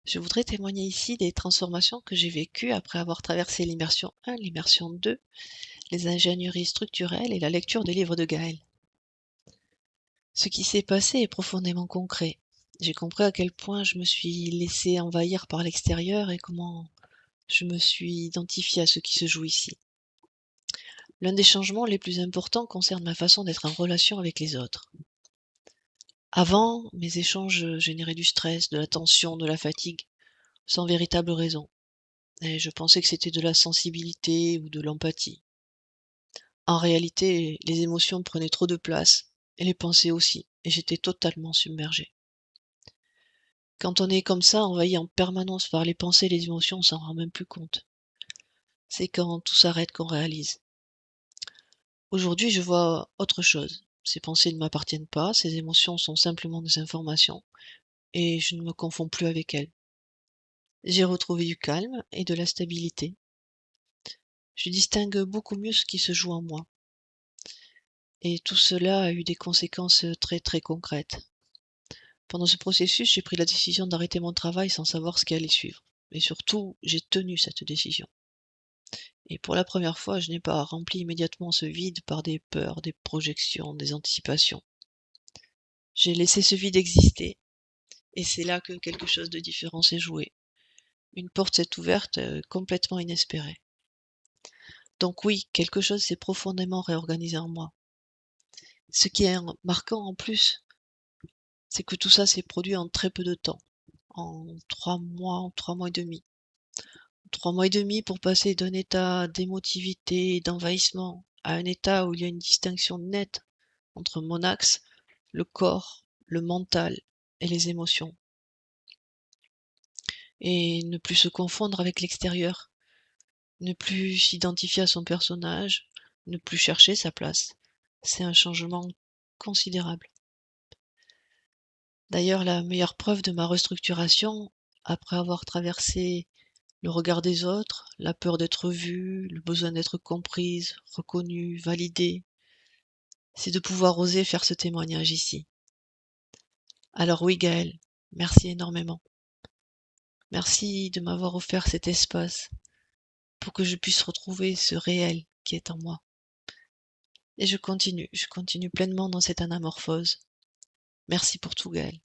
Je voudrais témoigner ici des transformations que j'ai vécues après avoir traversé l'immersion 1, l'immersion 2, les ingénieries structurelles et la lecture des livres de Gaël. Ce qui s'est passé est profondément concret. J'ai compris à quel point je me suis laissé envahir par l'extérieur et comment je me suis identifié à ce qui se joue ici. L'un des changements les plus importants concerne ma façon d'être en relation avec les autres. Avant, mes échanges généraient du stress, de la tension, de la fatigue, sans véritable raison. Et je pensais que c'était de la sensibilité ou de l'empathie. En réalité, les émotions prenaient trop de place, et les pensées aussi, et j'étais totalement submergée. Quand on est comme ça, envahi en permanence par les pensées et les émotions, on s'en rend même plus compte. C'est quand tout s'arrête qu'on réalise. Aujourd'hui, je vois autre chose. Ces pensées ne m'appartiennent pas, ces émotions sont simplement des informations, et je ne me confonds plus avec elles. J'ai retrouvé du calme et de la stabilité. Je distingue beaucoup mieux ce qui se joue en moi. Et tout cela a eu des conséquences très très concrètes. Pendant ce processus, j'ai pris la décision d'arrêter mon travail sans savoir ce qui allait suivre. Et surtout, j'ai tenu cette décision. Et pour la première fois, je n'ai pas rempli immédiatement ce vide par des peurs, des projections, des anticipations. J'ai laissé ce vide exister, et c'est là que quelque chose de différent s'est joué. Une porte s'est ouverte complètement inespérée. Donc oui, quelque chose s'est profondément réorganisé en moi. Ce qui est marquant en plus, c'est que tout ça s'est produit en très peu de temps, en 3 mois et demi. 3 mois et demi pour passer d'un état d'émotivité, d'envahissement, à un état où il y a une distinction nette entre mon axe, le corps, le mental et les émotions. Et ne plus se confondre avec l'extérieur, ne plus s'identifier à son personnage, ne plus chercher sa place. C'est un changement considérable. D'ailleurs, la meilleure preuve de ma restructuration, après avoir traversé le regard des autres, la peur d'être vue, le besoin d'être comprise, reconnue, validée, c'est de pouvoir oser faire ce témoignage ici. Alors oui, Gaëlle, merci énormément. Merci de m'avoir offert cet espace pour que je puisse retrouver ce réel qui est en moi. Et je continue pleinement dans cette anamorphose. Merci pour tout, Gaëlle.